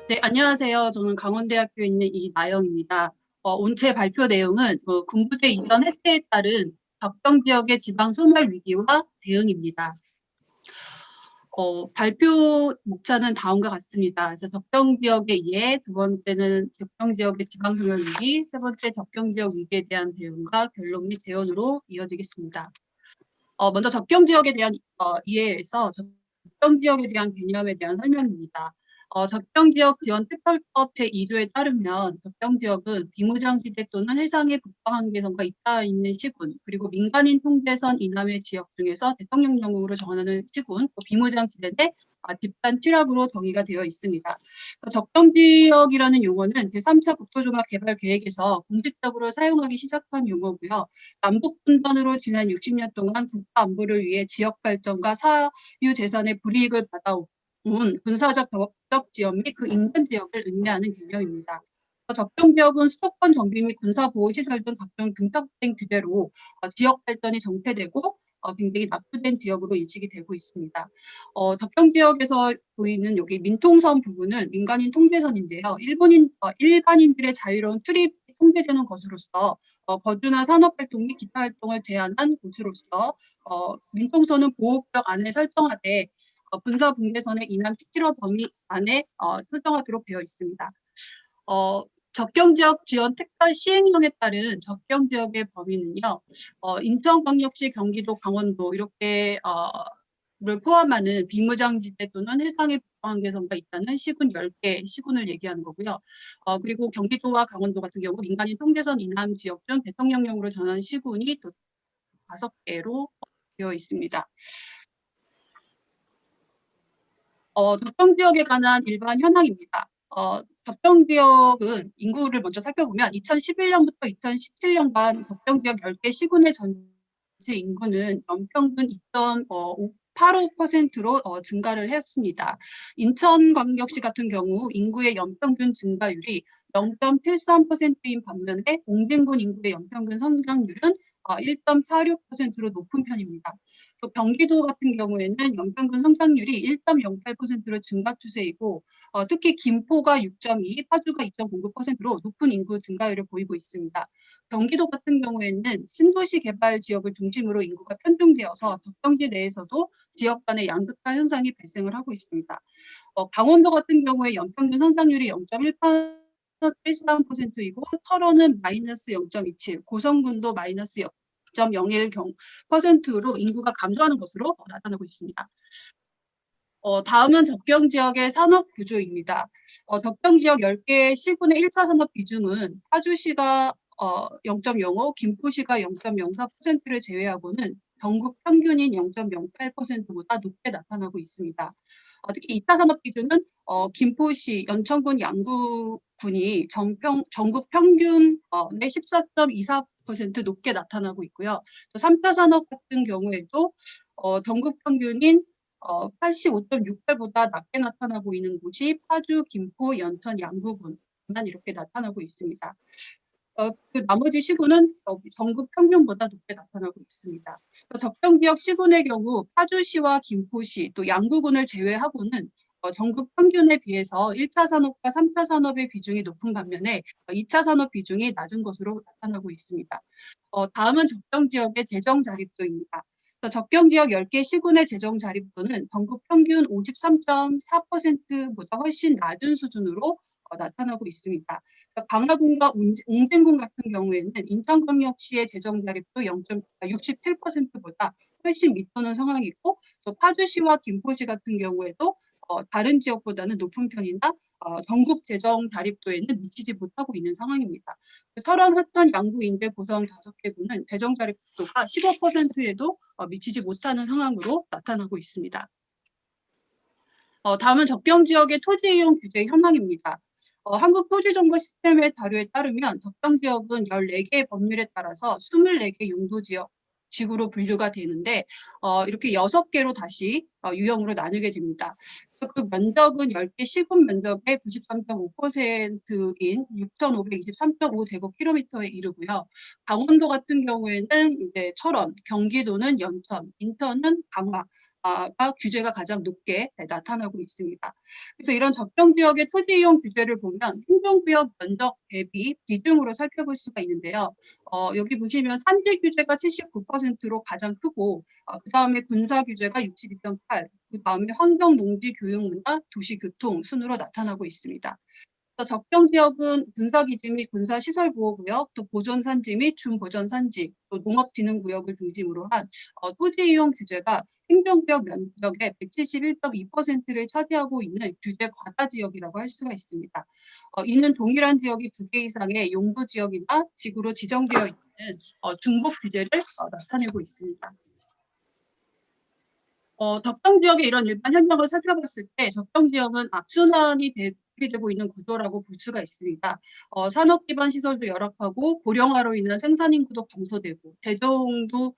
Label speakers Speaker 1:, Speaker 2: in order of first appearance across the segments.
Speaker 1: 네, 안녕하세요. 저는 강원대학교에 있는 이나영입니다. 오늘 제 발표 내용은 군부대 이전 해체에 따른 적정 지역의 지방 소멸 위기와 대응입니다. 발표 목차는 다음과 같습니다. 그래서 적정 지역의 이해, 두 번째는 적정 지역의 지방 소멸 위기, 세 번째 적정 지역 위기에 대한 대응과 결론 및 재원으로 이어지겠습니다. 먼저 적정 지역에 대한 이해에서 적정 지역에 대한 개념에 대한 설명입니다. 적정 지역 지원 특별법 제2조에 따르면 적정 지역은 비무장지대 또는 해상의 국방한계선과 잇닿아 있는 시군, 그리고 민간인 통제선 이남의 지역 중에서 대통령령으로 정하는 시군, 또 비무장지대 내 집단 취락으로 정의가 되어 있습니다. 적정 지역이라는 용어는 제3차 국토종합 개발 계획에서 공식적으로 사용하기 시작한 용어고요. 남북 분단으로 지난 60년 동안 국가 안보를 위해 지역 발전과 사유 재산의 불이익을 받아온 군사적 법적 지역 및 그 인근 지역을 의미하는 개념입니다. 적정 지역은 수도권 정비 및 군사 보호 시설 등 각종 중첩된 규제로 지역 발전이 정체되고 굉장히 납부된 지역으로 인식이 되고 있습니다. 적정 지역에서 보이는 여기 민통선 부분은 민간인 통제선인데요. 일반인들의 자유로운 출입이 통제되는 것으로서 거주나 산업활동 및 기타 활동을 제한한 곳으로서 민통선은 보호구역 안에 설정하되 군사 분계선의 이남 10km 범위 안에 설정하도록 되어 있습니다. 적정지역 지원 특별 시행령에 따른 적정지역의 범위는요, 인천광역시, 경기도, 강원도 이렇게 를 포함하는 비무장지대 또는 해상의 국방한계선가 있다는 시군 10개 시군을 얘기하는 거고요. 그리고 경기도와 강원도 같은 경우 민간인 통제선 이남 지역 중 대통령령으로 정한 시군이 또 5개로 되어 있습니다. 적정지역에 관한 일반 현황입니다. 적정지역은 인구를 먼저 살펴보면 2011년부터 2017년간 적정지역 10개 시군의 전체 인구는 연평균 2.85%로 증가를 했습니다. 인천광역시 같은 경우 인구의 연평균 증가율이 0.73%인 반면에 옹진군 인구의 연평균 성장률은 1.46%로 높은 편입니다. 또 경기도 같은 경우에는 연평균 성장률이 1.08%로 증가 추세이고 특히 김포가 6.2, 파주가 2.09%로 높은 인구 증가율을 보이고 있습니다. 경기도 같은 경우에는 신도시 개발 지역을 중심으로 인구가 편중되어서 적정지 내에서도 지역 간의 양극화 현상이 발생을 하고 있습니다. 강원도 같은 경우에 연평균 성장률이 0.13%이고 철원은 마이너스 0.27, 고성군도 마이너스 0.01%로 인구가 감소하는 것으로 나타나고 있습니다. 다음은 적정지역의 산업구조입니다. 적정지역 10개 시군의 1차 산업 비중은 파주시가 0.05, 김포시가 0.04%를 제외하고는 전국 평균인 0.08%보다 높게 나타나고 있습니다. 특히 2차 산업 비중은 김포시, 연천군, 양구군이 전국 평균의 14.24% 높게 나타나고 있고요. 또 3차 산업 같은 경우에도 전국 평균인 85.68보다 낮게 나타나고 있는 곳이 파주, 김포, 연천, 양구군만 이렇게 나타나고 있습니다. 그 나머지 시군은 전국 평균보다 높게 나타나고 있습니다. 적정지역 시군의 경우 파주시와 김포시 또 양구군을 제외하고는 전국 평균에 비해서 1차 산업과 3차 산업의 비중이 높은 반면에 2차 산업 비중이 낮은 것으로 나타나고 있습니다. 다음은 적정지역의 재정 자립도입니다. 적정지역 10개 시군의 재정 자립도는 전국 평균 53.4%보다 훨씬 낮은 수준으로 나타나고 있습니다. 강화군과 옹진군 같은 경우에는 인천광역시의 재정 자립도 0.67%보다 훨씬 밑도는 상황이고 또 파주시와 김포시 같은 경우에도 다른 지역보다는 높은 편이나 전국 재정 자립도에는 미치지 못하고 있는 상황입니다. 철원, 하천, 양구, 인제, 고성 5개 군은 재정 자립도가 15%에도 미치지 못하는 상황으로 나타나고 있습니다. 다음은 적정지역의 토지이용 규제 현황입니다. 한국 토지정보 시스템의 자료에 따르면 적정지역은 14개의 법률에 따라서 24개 용도지역 지구로 분류가 되는데 이렇게 6개로 다시 유형으로 나누게 됩니다. 그래서 그 면적은 10개 시군 면적의 93.5%인 6,523.5제곱킬로미터에 이르고요. 강원도 같은 경우에는 이제 철원, 경기도는 연천, 인천은 강화, 규제가 가장 높게 나타나고 있습니다. 그래서 이런 적정지역의 토지 이용 규제를 보면 행정구역 면적 대비 비중으로 살펴볼 수가 있는데요. 여기 보시면 산지 규제가 79%로 가장 크고 그다음에 군사 규제가 62.8, 그다음에 환경, 농지, 교육, 문화, 도시, 교통 순으로 나타나고 있습니다. 적정지역은 군사기지 및 군사시설보호구역, 또 보존산지 및 준보존산지, 또 농업진흥구역을 중심으로 한 토지 이용 규제가 행정구역 면적의 171.2%를 차지하고 있는 규제 과다 지역이라고 할 수가 있습니다. 이는 동일한 지역이 2개 이상의 용도 지역이나 지구로 지정되어 있는 중복 규제를 나타내고 있습니다. 적정지역의 이런 일반 현장을 살펴봤을 때 적정지역은 악순환이 되고 있는 구조라고 볼 수가 있습니다. 산업 기반 시설도 열악하고 고령화로 인한 생산 인구도 감소되고 대중도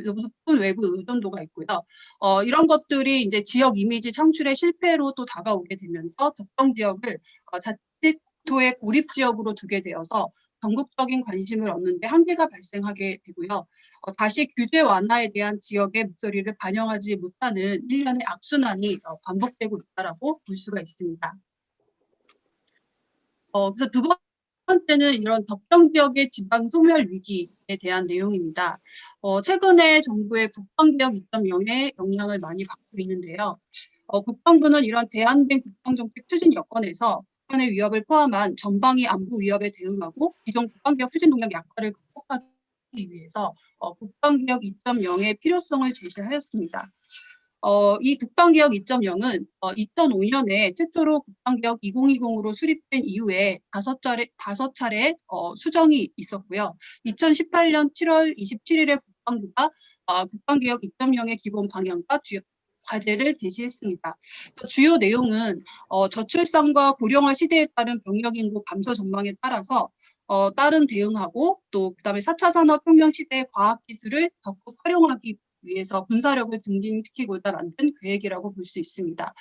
Speaker 1: 높은 외부 의존도가 있고요. 이런 것들이 이제 지역 이미지 창출의 실패로 또 다가오게 되면서 적정지역을 자치도의 고립 지역으로 두게 되어서 전국적인 관심을 얻는 데 한계가 발생하게 되고요. 다시 규제 완화에 대한 지역의 목소리를 반영하지 못하는 일련의 악순환이 반복되고 있다라고 볼 수가 있습니다. 그래서 두 번째는 이런 적정지역의 지방 소멸 위기에 대한 내용입니다. 최근에 정부의 국방개혁 2.0에 영향을 많이 받고 있는데요. 국방부는 이런 제한된 국방정책 추진 여건에서 북한의 위협을 포함한 전방위 안보 위협에 대응하고 기존 국방개혁 추진 동력 약화를 극복하기 위해서 국방개혁 2.0의 필요성을 제시하였습니다. 이 국방개혁 2.0은 2005년에 최초로 국방개혁 2020으로 수립된 이후에 5차례 수정이 있었고요. 2018년 7월 27일에 국방부가 국방개혁 2.0의 기본 방향과 주요 과제를 제시했습니다. 주요 내용은 저출산과 고령화 시대에 따른 병력 인구 감소 전망에 따라서 따른 대응하고 또 그다음에 4차 산업혁명 시대의 과학기술을 적극 활용하기 위해서 군사력을 증진시키고자 만든 계획이라고 볼 수 있습니다.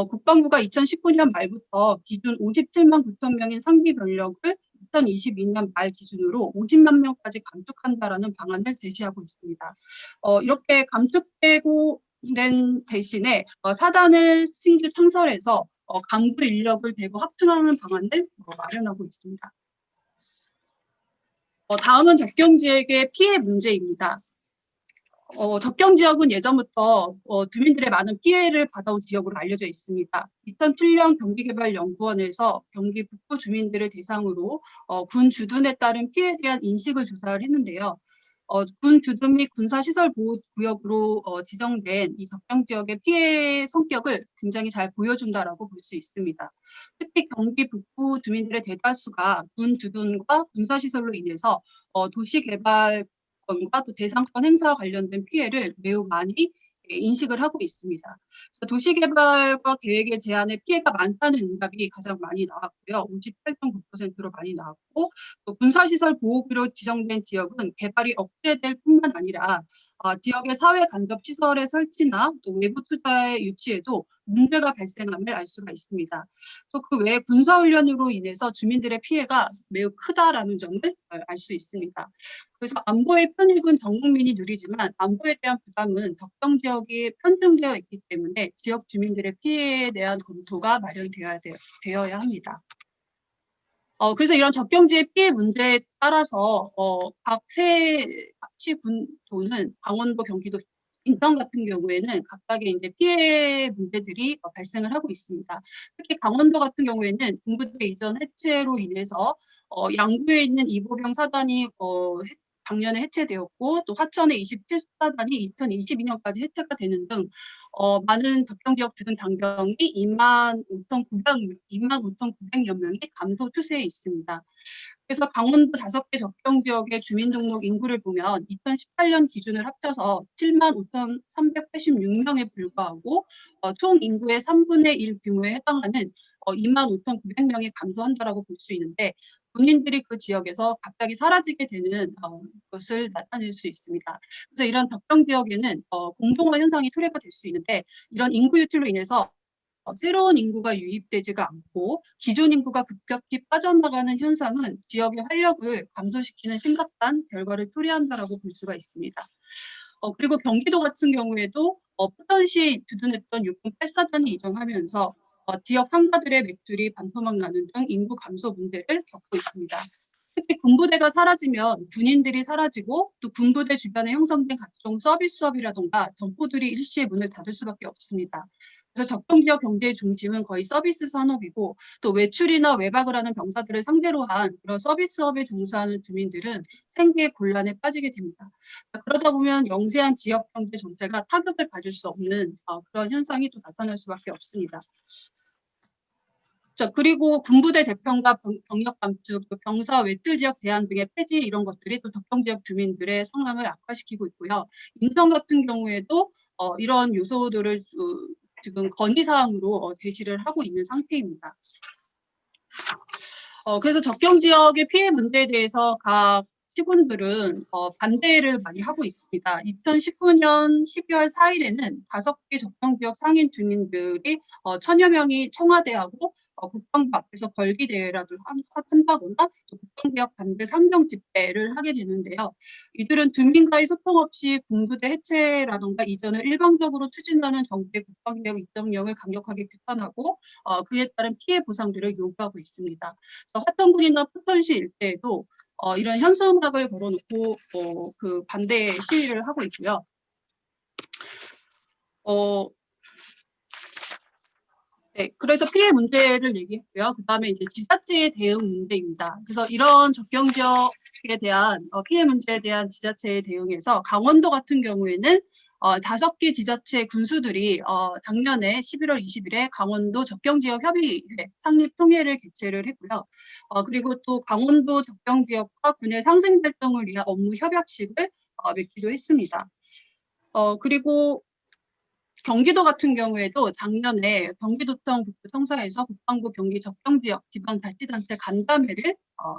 Speaker 1: 국방부가 2019년 말부터 기준 57만 9천 명인 상비 병력을 2022년 말 기준으로 50만 명까지 감축한다라는 방안을 제시하고 있습니다. 이렇게 감축되고 된 대신에 사단을 신규 창설해서 강부 인력을 대거 확충하는 방안을 마련하고 있습니다. 다음은 적경지역의 피해 문제입니다. 적경지역은 예전부터 주민들의 많은 피해를 받아온 지역으로 알려져 있습니다. 2007년 경기개발연구원에서 경기 북부 주민들을 대상으로 군 주둔에 따른 피해에 대한 인식을 조사를 했는데요. 군 주둔 및 군사시설보호구역으로 지정된 이 적경지역의 피해 성격을 굉장히 잘 보여준다라고 볼 수 있습니다. 특히 경기 북부 주민들의 대다수가 군 주둔과 군사시설로 인해서 도시개발 건과 또 대상권 행사와 관련된 피해를 매우 많이 인식을 하고 있습니다. 그래서 도시개발과 계획의 제한에 피해가 많다는 응답이 가장 많이 나왔고요. 58.9%로 많이 나왔고 또 군사시설 보호구로 지정된 지역은 개발이 억제될 뿐만 아니라 지역의 사회 간접 시설의 설치나 또 외부 투자의 유치에도 문제가 발생함을 알 수가 있습니다. 또 그 외에 군사훈련으로 인해서 주민들의 피해가 매우 크다라는 점을 알 수 있습니다. 그래서 안보의 편익은 전 국민이 누리지만 안보에 대한 부담은 적정지역이 편중되어 있기 때문에 지역 주민들의 피해에 대한 검토가 마련되어야 합니다. 그래서 이런 적경지의 피해 문제에 따라서 각 시군도는 강원도, 경기도, 인천 같은 경우에는 각각의 이제 피해 문제들이 발생을 하고 있습니다. 특히 강원도 같은 경우에는 군부대 이전 해체로 인해서 양구에 있는 이보병 사단이 작년에 해체되었고 또 화천의 27사단이 2022년까지 해체가 되는 등 많은 적경지역 주둔 당병이 25,900여 명이 감소 추세에 있습니다. 그래서 강원도 5개 적경지역의 주민등록 인구를 보면 2018년 기준을 합쳐서 75,386명에 불과하고 총 인구의 3분의 1 규모에 해당하는 25,900명이 감소한다라고 볼 수 있는데 군인들이 그 지역에서 갑자기 사라지게 되는 것을 나타낼 수 있습니다. 그래서 이런 적경지역에는 공동화 현상이 초래가 될 수 있는데 이런 인구 유출로 인해서 새로운 인구가 유입되지가 않고 기존 인구가 급격히 빠져나가는 현상은 지역의 활력을 감소시키는 심각한 결과를 초래한다라고 볼 수가 있습니다. 그리고 경기도 같은 경우에도 포천시 주둔했던 육군 8사단이 이전하면서 지역 상가들의 매출이 반토막 나는 등 인구 감소 문제를 겪고 있습니다. 특히 군부대가 사라지면 군인들이 사라지고 또 군부대 주변에 형성된 각종 서비스업이라던가 점포들이 일시에 문을 닫을 수밖에 없습니다. 그래서 접경지역 경제의 중심은 거의 서비스 산업이고 또 외출이나 외박을 하는 병사들을 상대로 한 그런 서비스업에 종사하는 주민들은 생계 곤란에 빠지게 됩니다. 그러다 보면 영세한 지역 경제 전체가 타격을 받을 수 없는 그런 현상이 또 나타날 수밖에 없습니다. 자, 그리고 군부대 재편과 병력 감축, 또 병사 외출 지역 제한 등의 폐지 이런 것들이 또 접경 지역 주민들의 상황을 악화시키고 있고요. 인천 같은 경우에도 이런 요소들을 지금 건의사항으로 제시를 하고 있는 상태입니다. 그래서 접경 지역의 피해 문제에 대해서 각 시군들은 반대를 많이 하고 있습니다. 2019년 12월 4일에는 5개 접경지역 상인 주민들이 1000여 명이 청와대하고 국방부 앞에서 걸기대회라도 한다거나 또 국방지역 반대 상정 집회를 하게 되는데요. 이들은 주민과의 소통 없이 군부대 해체라던가 이전을 일방적으로 추진하는 정부의 국방지역 입점령을 강력하게 규탄하고 그에 따른 피해 보상들을 요구하고 있습니다. 그래서 화천군이나 포천시 일대에도 이런 현수막을 걸어놓고 그 반대 시위를 하고 있고요. 네, 그래서 피해 문제를 얘기했고요. 그 다음에 이제 지자체의 대응 문제입니다. 그래서 이런 접경 지역에 대한 피해 문제에 대한 지자체의 대응에서 강원도 같은 경우에는 5개 지자체 군수들이 작년에 11월 20일에 강원도 접경지역 협의회 창립 총회를 개최를 했고요. 그리고 또 강원도 접경지역과 군의 상생 발전을 위한 업무 협약식을 맺기도 했습니다. 그리고 경기도 같은 경우에도 작년에 경기도청 북부청사에서 국방부 경기 접경지역 지방자치단체 간담회를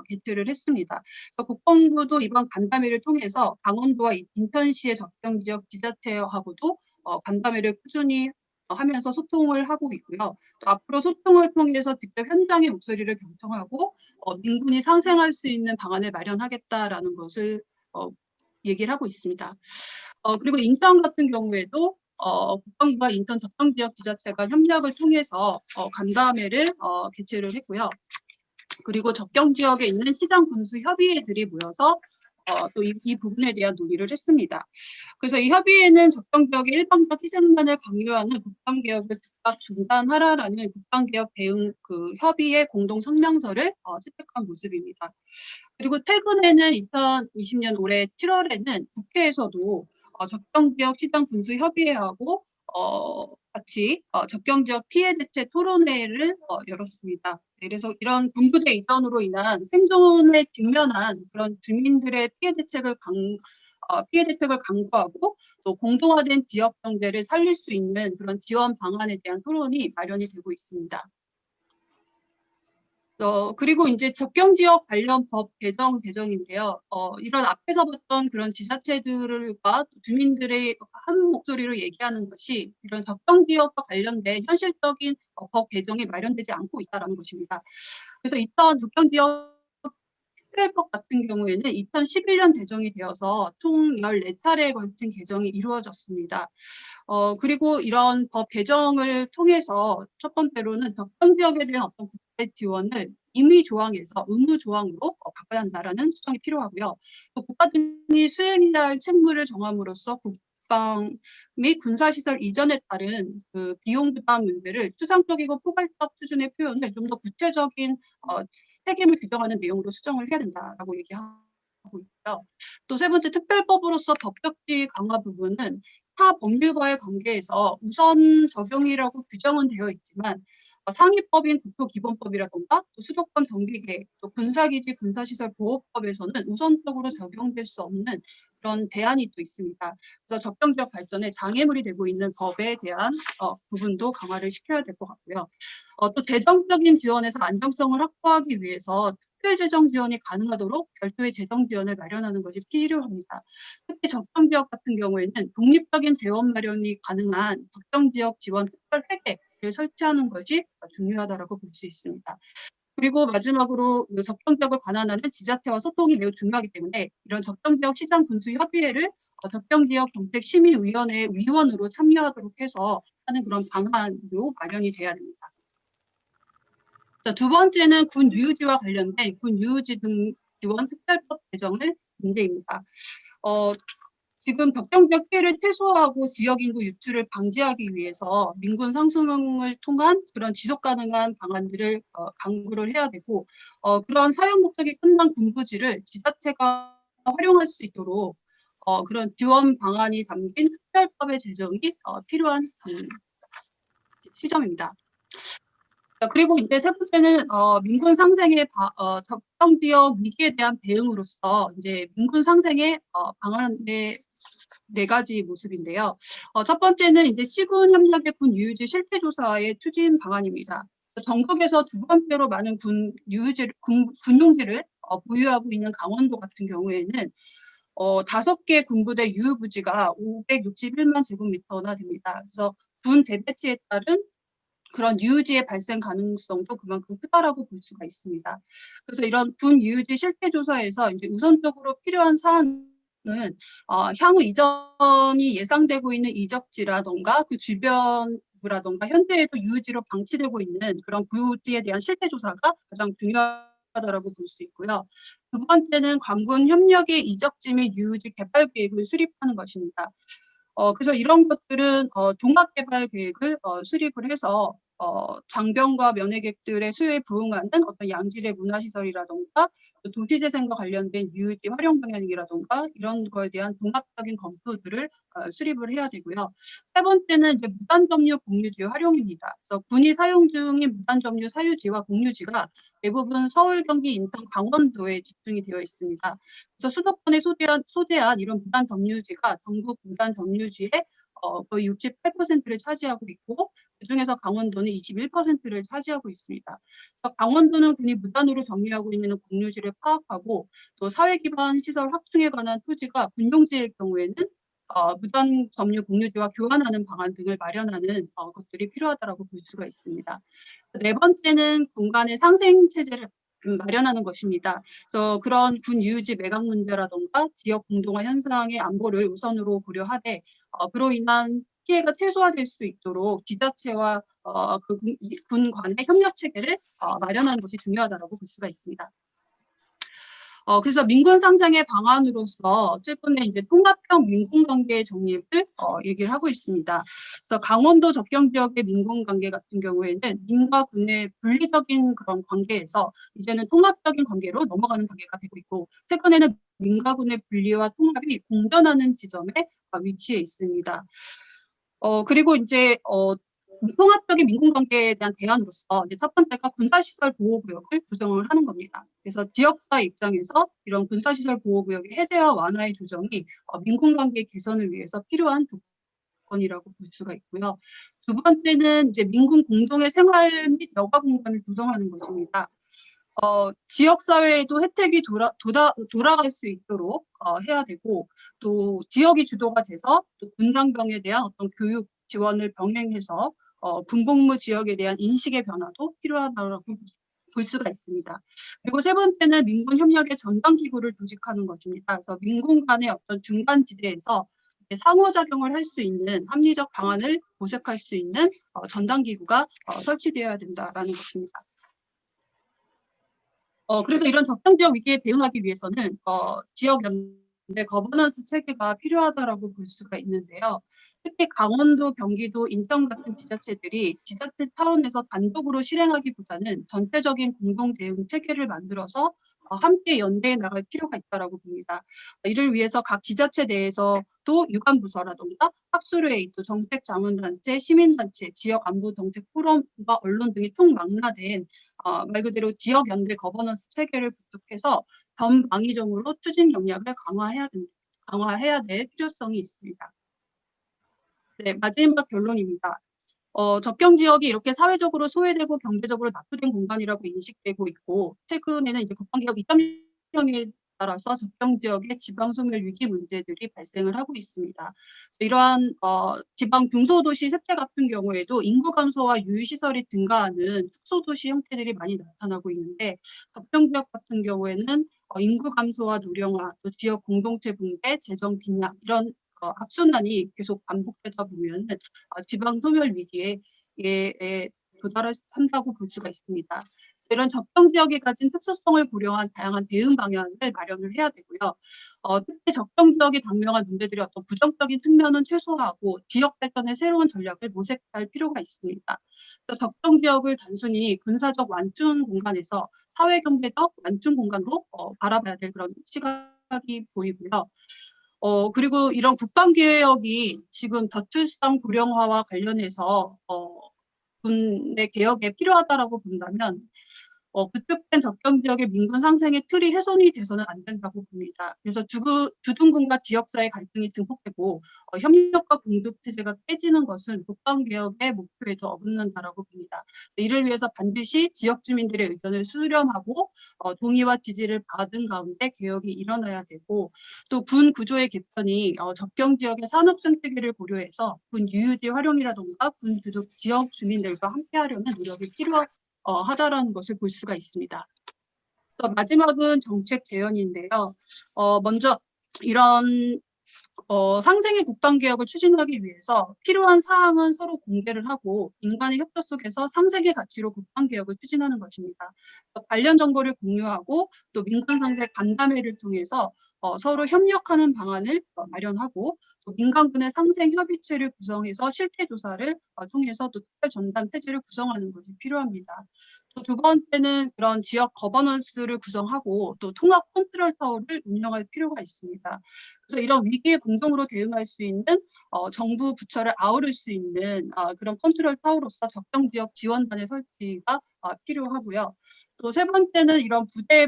Speaker 1: 개최를 했습니다. 그래서 국방부도 이번 간담회를 통해서 강원도와 인천시의 접경지역 지자체하고도 간담회를 꾸준히 하면서 소통을 하고 있고요. 또 앞으로 소통을 통해서 직접 현장의 목소리를 경청하고 민군이 상생할 수 있는 방안을 마련하겠다라는 것을 얘기를 하고 있습니다. 그리고 인천 같은 경우에도 국방부와 인천 접경지역 지자체가 협력을 통해서 간담회를 개최를 했고요. 그리고 접경 지역에 있는 시장 군수 협의회들이 모여서 또 이 부분에 대한 논의를 했습니다. 그래서 이 협의회는 접경 지역의 일방적 희생만을 강요하는 국방개혁을 즉각 중단하라라는 국방개혁 대응 그 협의회 공동 성명서를 채택한 모습입니다. 그리고 최근에는 2020년 올해 7월에는 국회에서도 접경지역 시장 군수 협의회하고 같이 접경지역 피해 대책 토론회를 열었습니다. 그래서 이런 군부대 이전으로 인한 생존에 직면한 그런 주민들의 피해 대책을 강구하고 또 공동화된 지역 경제를 살릴 수 있는 그런 지원 방안에 대한 토론이 마련이 되고 있습니다. 그리고 이제 접경지역 관련 법 개정인데요. 이런 앞에서 봤던 그런 지자체들과 주민들의 한 목소리로 얘기하는 것이 이런 접경지역과 관련된 현실적인 법 개정이 마련되지 않고 있다는 것입니다. 그래서 이런 접경지역 특별법 같은 경우에는 2011년 제정이 되어서 총 14차례에 걸친 개정이 이루어졌습니다. 그리고 이런 법 개정을 통해서 첫 번째로는 접경 지역에 대한 어떤 국제 지원을 임의 조항에서 의무 조항으로 바꿔야 한다라는 수정이 필요하고요. 또 국가 등이 수행해야 할 책무를 정함으로써 국방 및 군사시설 이전에 따른 그 비용 부담 문제를 추상적이고 포괄적 수준의 표현을 좀 더 구체적인 책임을 규정하는 내용으로 수정을 해야 된다라고 얘기하고 있고요. 또 세 번째 특별법으로서 법적지 강화 부분은 타 법률과의 관계에서 우선 적용이라고 규정은 되어 있지만 상위법인 국토기본법이라던가 또 수도권 정비계획, 또 군사기지 군사시설 보호법에서는 우선적으로 적용될 수 없는 그런 대안이 또 있습니다. 그래서 접경지역 발전에 장애물이 되고 있는 법에 대한 부분도 강화를 시켜야 될 것 같고요. 또 대정적인 지원에서 안정성을 확보하기 위해서 특별재정 지원이 가능하도록 별도의 재정 지원을 마련하는 것이 필요합니다. 특히 접경지역 같은 경우에는 독립적인 재원 마련이 가능한 접경지역 지원 특별 회계를 설치하는 것이 중요하다고 볼 수 있습니다. 그리고 마지막으로 접경지역을 관할하는 지자체와 소통이 매우 중요하기 때문에 이런 접경지역 시장 군수 협의회를 접경지역 정책심의위원회 위원으로 참여하도록 해서 하는 그런 방안도 마련이 돼야 됩니다. 자, 두 번째는 군 유유지와 관련된 군 유유지 등 지원 특별법 개정의 문제입니다. 지금 접경지역 피해를 최소화하고 지역 인구 유출을 방지하기 위해서 민군 상승을 통한 그런 지속 가능한 방안들을 강구를 해야 되고, 그런 사용 목적이 끝난 군부지를 지자체가 활용할 수 있도록 그런 지원 방안이 담긴 특별법의 제정이 필요한 시점입니다. 그리고 이제 세 번째는 민군 상생의 접경 지역 위기에 대한 대응으로서 이제 민군 상생의 방안의 4가지 모습인데요. 첫 번째는 이제 시군 협력의 군 유유지 실태 조사의 추진 방안입니다. 전국에서 두 번째로 많은 군 군용지를 보유하고 있는 강원도 같은 경우에는 5개 군부대 유휴부지가 561만 제곱미터나 됩니다. 그래서 군 대배치에 따른 그런 유유지의 발생 가능성도 그만큼 크다라고 볼 수가 있습니다. 그래서 이런 군 유유지 실태 조사에서 이제 우선적으로 필요한 사안은 향후 이전이 예상되고 있는 이적지라던가 그 주변부라던가 현재에도 유유지로 방치되고 있는 그런 부지에 대한 실태 조사가 가장 중요하다라고 볼 수 있고요. 두 번째는 관군 협력의 이적지 및 유유지 개발 계획을 수립하는 것입니다. 그래서 이런 것들은 종합개발 계획을 수립을 해서 장병과 면회객들의 수요에 부응하는 어떤 양질의 문화시설이라던가 도시재생과 관련된 유유지 활용 방향이라던가 이런 거에 대한 종합적인 검토들을 수립을 해야 되고요. 세 번째는 이제 무단점유 공유지의 활용입니다. 그래서 군이 사용 중인 무단점유 사유지와 공유지가 대부분 서울, 경기, 인천, 강원도에 집중이 되어 있습니다. 그래서 수도권에 소재한 이런 무단 점유지가 전국 무단 점유지의 거의 68%를 차지하고 있고, 그중에서 강원도는 21%를 차지하고 있습니다. 그래서 강원도는 군이 무단으로 점유하고 있는 공유지를 파악하고, 또 사회기반 시설 확충에 관한 토지가 군용지일 경우에는 무단 점유 공유지와 교환하는 방안 등을 마련하는 것들이 필요하다고 볼 수가 있습니다. 네 번째는 군간의 상생 체제를 마련하는 것입니다. 그래서 그런 군 유유지 매각 문제라던가 지역 공동화 현상의 안보를 우선으로 고려하되 그로 인한 피해가 최소화될 수 있도록 지자체와 그 군 간의 협력 체계를 마련하는 것이 중요하다고 볼 수가 있습니다. 그래서 민군 상생의 방안으로서 최근에 이제 통합형 민군 관계 정립을 얘기를 하고 있습니다. 그래서 강원도 접경 지역의 민군 관계 같은 경우에는 민과 군의 분리적인 그런 관계에서 이제는 통합적인 관계로 넘어가는 단계가 되고 있고, 최근에는 민과 군의 분리와 통합이 공존하는 지점에 위치해 있습니다. 그리고 이제 통합적인 민군 관계에 대한 대안으로서 이제 첫 번째가 군사시설 보호구역을 조정을 하는 겁니다. 그래서 지역사 입장에서 이런 군사시설 보호구역의 해제와 완화의 조정이 민군 관계 개선을 위해서 필요한 조건이라고 볼 수가 있고요. 두 번째는 이제 민군 공동의 생활 및 여가 공간을 조정하는 것입니다. 지역사회에도 혜택이 돌아갈 수 있도록 해야 되고, 또 지역이 주도가 돼서 또 군장병에 대한 어떤 교육 지원을 병행해서 군복무 지역에 대한 인식의 변화도 필요하다고 볼 수가 있습니다. 그리고 세 번째는 민군 협력의 전담기구를 조직하는 것입니다. 그래서 민군 간의 어떤 중간 지대에서 상호작용을 할 수 있는 합리적 방안을 모색할 수 있는 전담기구가 설치되어야 된다라는 것입니다. 그래서 이런 적정지역 위기에 대응하기 위해서는 지역 연대 거버넌스 체계가 필요하다라고 볼 수가 있는데요. 특히 강원도, 경기도, 인천 같은 지자체들이 지자체 차원에서 단독으로 실행하기보다는 전체적인 공동 대응 체계를 만들어서 함께 연대해 나갈 필요가 있다라고 봅니다. 이를 위해서 각 지자체 내에서도 유관부서라던가 학술회의, 또 정책자문단체, 시민단체, 지역 안보 정책 포럼과 언론 등이 총망라된 말 그대로 지역 연대 거버넌스 체계를 구축해서 전방위적으로 추진 역량을 강화해야 될 필요성이 있습니다. 네, 마지막 결론입니다. 접경 지역이 이렇게 사회적으로 소외되고 경제적으로 낙후된 공간이라고 인식되고 있고, 최근에는 이제 국방개혁 2.0에 따라서 접경 지역의 지방 소멸 위기 문제들이 발생을 하고 있습니다. 이러한 지방 중소도시 sep대 같은 경우에도 인구 감소와 유휴 시설이 증가하는 축소도시 형태들이 많이 나타나고 있는데, 접경 지역 같은 경우에는 인구 감소와 노령화, 또 지역 공동체 붕괴, 재정 빈약 이런 악순환이 계속 반복되다 보면은 지방 소멸 위기에 도달한다고 볼 수가 있습니다. 이런 접경 지역이 가진 특수성을 고려한 다양한 대응 방향을 마련을 해야 되고요. 특히 접경 지역이 당면한 문제들이 어떤 부정적인 측면은 최소화하고 지역 발전의 새로운 전략을 모색할 필요가 있습니다. 그래서 접경 지역을 단순히 군사적 완충 공간에서 사회 경제적 완충 공간으로 바라봐야 될 그런 시각이 보이고요. 그리고 이런 국방개혁이 지금 저출산 고령화와 관련해서 군의 개혁에 필요하다라고 본다면 구축된 접경 지역의 민군 상생의 틀이 훼손이 돼서는 안 된다고 봅니다. 그래서 주둔군과 지역사회 갈등이 증폭되고 협력과 공급 체제가 깨지는 것은 국방개혁의 목표에도 어긋난다라고 봅니다. 이를 위해서 반드시 지역 주민들의 의견을 수렴하고 동의와 지지를 받은 가운데 개혁이 일어나야 되고, 또 군 구조의 개편이 접경 지역의 산업 생태계를 고려해서 군 유유지 활용이라든가 군 주둔 지역 주민들과 함께하려는 노력이 필요하다라는 것을 볼 수가 있습니다. 마지막은 정책 재현인데요. 먼저 이런 상생의 국방개혁을 추진하기 위해서 필요한 사항은 서로 공개를 하고 인간의 협조 속에서 상생의 가치로 국방개혁을 추진하는 것입니다. 그래서 관련 정보를 공유하고 또 민간 상생 간담회를 통해서 서로 협력하는 방안을 마련하고, 또 민간군의 상생 협의체를 구성해서 실태 조사를 통해서 또 특별 전담 체제를 구성하는 것이 필요합니다. 또 두 번째는 그런 지역 거버넌스를 구성하고 또 통합 컨트롤 타워를 운영할 필요가 있습니다. 그래서 이런 위기에 공동으로 대응할 수 있는 정부 부처를 아우를 수 있는 그런 컨트롤 타워로서 접경 지역 지원단의 설치가 필요하고요. 또 세 번째는 이런 부대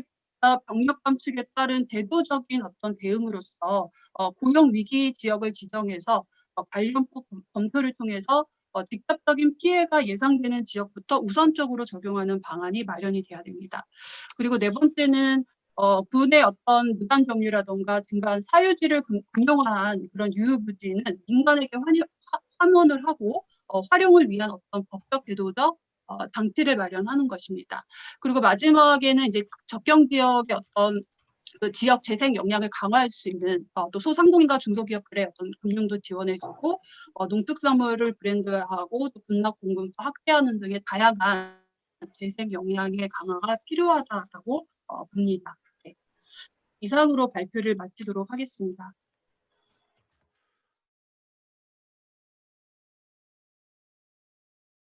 Speaker 1: 병력 감축에 따른 대도적인 어떤 대응으로서 고용 위기 지역을 지정해서 관련법 검토를 통해서 직접적인 피해가 예상되는 지역부터 우선적으로 적용하는 방안이 마련이 돼야 됩니다. 그리고 네 번째는 군의 어떤 무단 점유라든가 증가한 사유지를 금용한 그런 유휴부지는 민간에게 환원을 하고 활용을 위한 어떤 법적 제도적 장치를 마련하는 것입니다. 그리고 마지막에는 이제 접경 지역의 어떤 그 지역 재생 역량을 강화할 수 있는 또 소상공인과 중소기업들의 어떤 금융도 지원해주고 농축산물을 브랜드화하고 또 군납 공급도 확대하는 등의 다양한 재생 역량의 강화가 필요하다고 봅니다. 네. 이상으로 발표를 마치도록 하겠습니다.